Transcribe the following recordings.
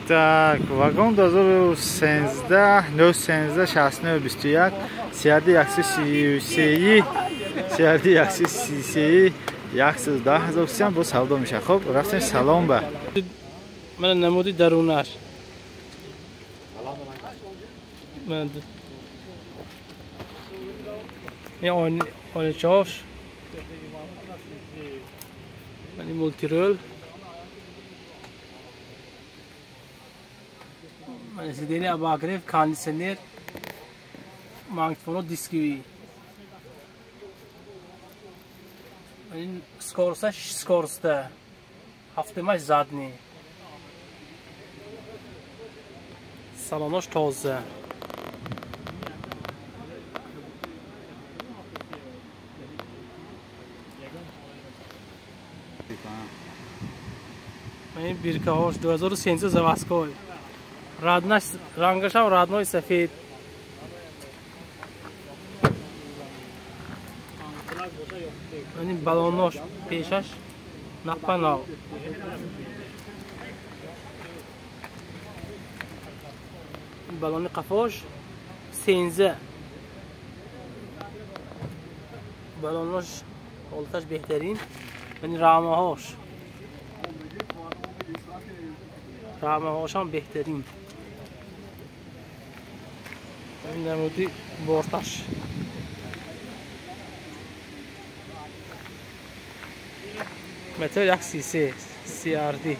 Так, вагон 2013 913 69 21 31 133 31 133 110,000 бо савдо меша. Хоб, рафтем салом ба. Мана намуди дарунаш. Мана Я он чош. Мани мультирол. Mane sideni abagrev conditioner magnetofono diski. Mane skorsta haftemash zadni. Salonosh toza. Mane birkahosh 2013 заводской. Рангашам родной сафед. Они балонош пешаш напанал. Балони қафош сенза. Балонош олташ бехтарин. Они рамаhosh. Рамаhosh هم بهترین. این نمودی بورتاش متر یک سی آر دی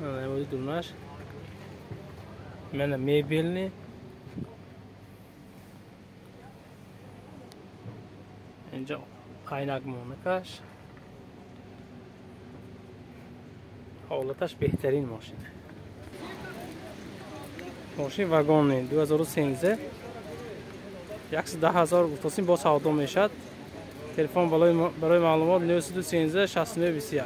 نمودی دونش من میبینی اینجا kaynak monakash حالتش بهترین ماشین. ماشین واگن 2013 110,000 گفتیم با سودا میشد. تلفن برای معلومات 913 69 21